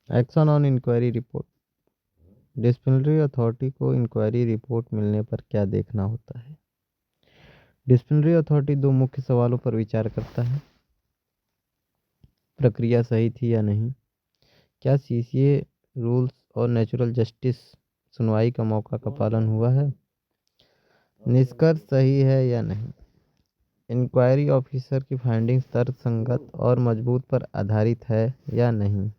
Action on inquiry report. Disciplinary authority को inquiry report मिलने पर क्या देखना होता है? डिसिप्लिनरी अथॉरिटी दो मुख्य सवालों पर विचार करता है। प्रक्रिया सही थी या नहीं, क्या सीसीए रूल्स और नेचुरल जस्टिस सुनवाई का मौका का पालन हुआ है, निष्कर्ष सही है या नहीं, इंक्वायरी ऑफिसर की फाइंडिंग्स तर्कसंगत और मजबूत पर आधारित है या नहीं।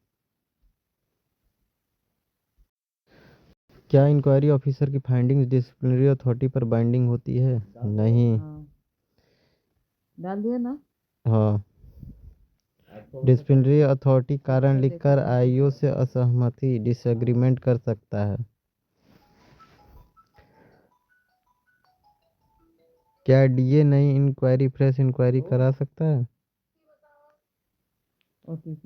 क्या इंक्वायरी ऑफिसर की फाइंडिंग्स डिसिप्लिनरी अथॉरिटी पर बाइंडिंग होती है? नहीं। हाँ, डाल दिया ना। हाँ। डिसिप्लिनरी अथॉरिटी कारण लिखकर आईओ से असहमति डिसएग्रीमेंट कर सकता है। क्या डीए नई इंक्वायरी फ्रेश इंक्वायरी करा सकता है?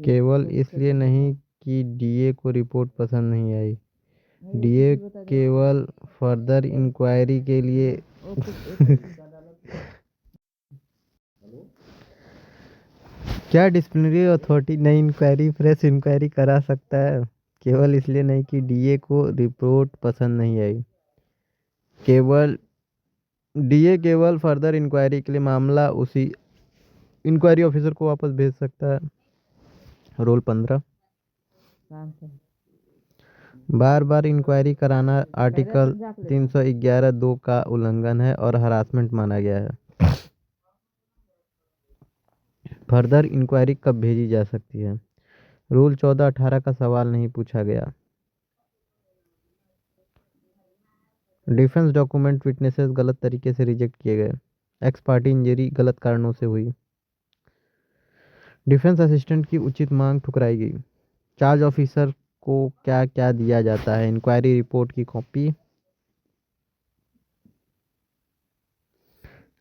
केवल इसलिए नहीं कि डीए को रिपोर्ट पसंद नहीं आई, डीए केवल फर्दर इंक्वायरी के लिए क्या डिसिप्लिनरी अथॉरिटी नई इंक्वायरी फ्रेश इंक्वायरी करा सकता है? केवल इसलिए नहीं कि डीए को रिपोर्ट पसंद नहीं आई, केवल डीए केवल फर्दर इंक्वायरी के लिए मामला उसी इंक्वायरी ऑफिसर को वापस भेज सकता है। रोल 15। बार बार इंक्वायरी कराना आर्टिकल 311(2) का उल्लंघन है और हरासमेंट माना गया है। फर्दर इंक्वायरी कब भेजी जा सकती है? रूल 14-18 का सवाल नहीं पूछा गया। डिफेंस डॉक्यूमेंट विटनेसेस गलत तरीके से रिजेक्ट किए गए। एक्स पार्टी इंजरी गलत कारणों से हुई। डिफेंस असिस्टेंट की उचित मांग ठुकराई गई। चार्ज ऑफिसर को क्या क्या दिया जाता है? इंक्वायरी रिपोर्ट की कॉपी,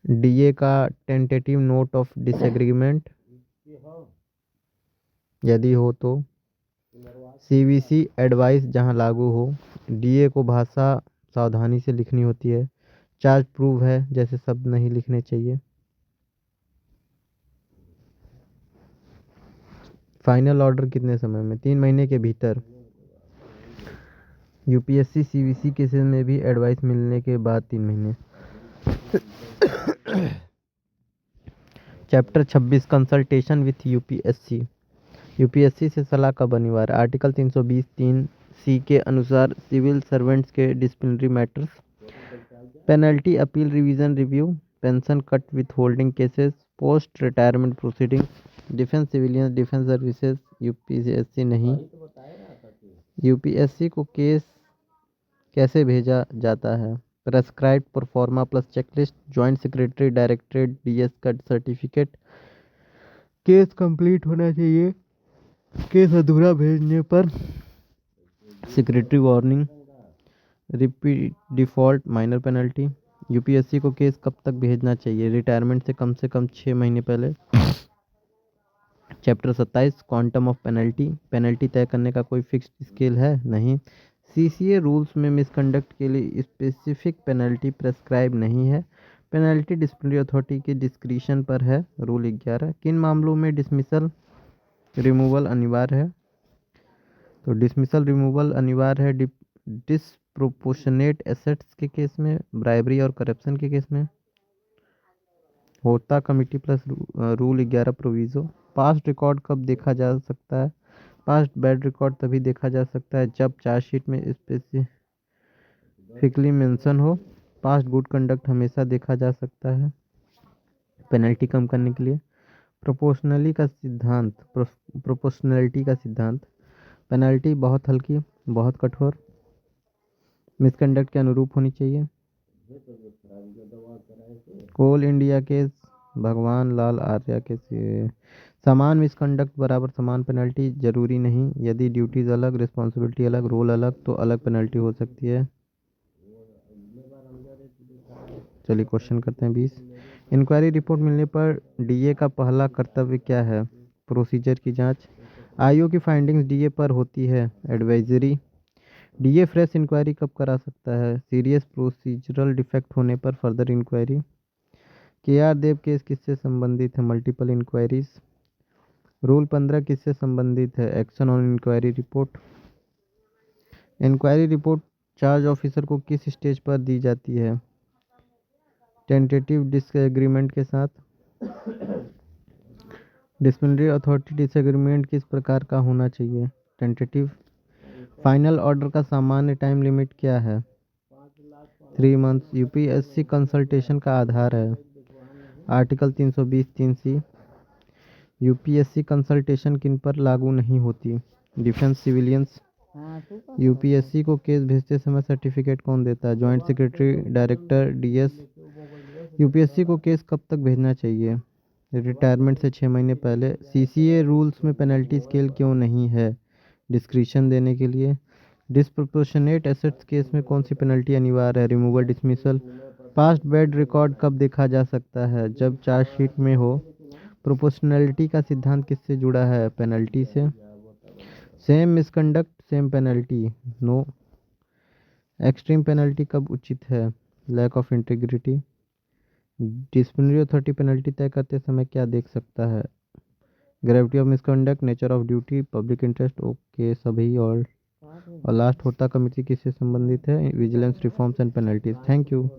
डीए का टेंटेटिव नोट ऑफ डिसएग्रीमेंट यदि हो तो, सीवीसी एडवाइस जहां लागू हो, डीए को भाषा सावधानी से लिखनी होती है, चार्ज प्रूफ है जैसे शब्द नहीं लिखने चाहिए, फाइनल ऑर्डर कितने समय में? 3 महीने के भीतर। यूपीएससी सीवीसी केसेस में भी एडवाइस मिलने के बाद 3 महीने। Chapter 26 consultation with UPSC. UPSC से सलाह कब अनिवार्य? आर्टिकल 320(3) के अनुसार सिविल सर्वेंट्स के disciplinary matters, penalty appeal revision review, pension cut with holding cases, post retirement proceedings, defence civilian defence services. UPSC नहीं। यूपीएससी को केस कैसे भेजा जाता है? Prescribed proforma plus checklist, joint secretary directorate DS का certificate, case complete होना चाहिए, case अधूरा भेजने पर secretary warning, repeat default minor penalty. UPSC को केस कब तक भेजना चाहिए? रिटायरमेंट से कम 6 महीने पहले। Chapter 27 quantum of penalty. Penalty तय करने का कोई फिक्स्ड स्केल है? नहीं। सीसीए रूल्स में मिसकंडक्ट के लिए स्पेसिफिक पेनल्टी प्रेस्क्राइब नहीं है। पेनल्टी डिसिप्लिनरी अथॉरिटी के डिस्क्रिशन पर है। रूल 11 किन मामलों में डिसमिसल रिमूवल अनिवार्य है? तो डिसमिसल रिमूवल अनिवार्य है डिसप्रोपोर्शनेट एसेट्स के केस में, ब्राइबरी और करप्शन के केस में, होता committee plus rule 11 proviso. Past record कब देखा जा सकता है? पास्ट बैड रिकॉर्ड तभी देखा जा सकता है जब चार्जशीट में स्पेसिफिकली मेंशन हो। पास्ट गुड कंडक्ट हमेशा देखा जा सकता है। पेनल्टी कम करने के लिए प्रोपोर्शनैलिटी का सिद्धांत। पेनल्टी बहुत हल्की, बहुत कठोर, मिसकंडक्ट के अनुरूप होनी चाहिए। कोल इंडिया केस, भगवान लाल आर्या के से समान मिसकंडक्ट बराबर समान पेनल्टी जरूरी नहीं। यदि ड्यूटीज अलग, रिस्पॉन्सिबिलिटी अलग, रोल अलग तो अलग पेनल्टी हो सकती है। चलिए क्वेश्चन करते हैं 20। इंक्वायरी रिपोर्ट मिलने पर डीए का पहला कर्तव्य क्या है? प्रोसीजर की जांच। आईओ की फाइंडिंग्स डीए पर होती है एडवाइजरी। डीए फ्रेश इंक्वायरी कब करा सकता है? सीरियस प्रोसीजरल डिफेक्ट होने पर फर्दर इंक्वायरी। के आर देव केस किससे संबंधित है? Multiple inquiries. रूल 15 किससे संबंधित है? Action on inquiry report. Inquiry report charge officer को किस स्टेज पर दी जाती है? टेंटेटिव डिसएग्रीमेंट के साथ। डिसिप्लिनरी अथॉरिटी डिसएग्रीमेंट किस प्रकार का होना चाहिए? टेंटेटिव। फाइनल ऑर्डर का सामान्य टाइम लिमिट क्या है? 3 मंथ्स। यूपीएससी कंसल्टेशन का आधार है आर्टिकल 320(3)(c). यूपीएससी कंसल्टेशन किन पर लागू नहीं होती? Defence civilians. हाँ तू का यूपीएससी को केस भेजते समय सर्टिफिकेट कौन देता है? Joint secretary, director, DS. UPSC को केस कब तक भेजना चाहिए? रिटायरमेंट से 6 महीने पहले। सीसीए रूल्स में पेनल्टी स्केल क्यों नहीं है? डिस्क्रिशन देने के लिए। डिस्प्रोपोर्शनेट एसेट्स केस में कौन सी पेनल्टी अनिवार्य है? Removal, dismissal. Past bad record कब देखा जा सकता है? जब चार्जशीट में हो। प्रोपोर्शनैलिटी का सिद्धांत किससे जुड़ा है? पेनल्टी से। Same misconduct same penalty, no. Extreme penalty कब उचित है? Lack of integrity. Disciplinary authority penalty तय करते समय क्या देख सकता है? Gravity of misconduct, nature of duty, public interest. Okay सभी। और लास्ट होता कमिटी किससे संबंधित है? Vigilance, reforms and penalties. Thank you.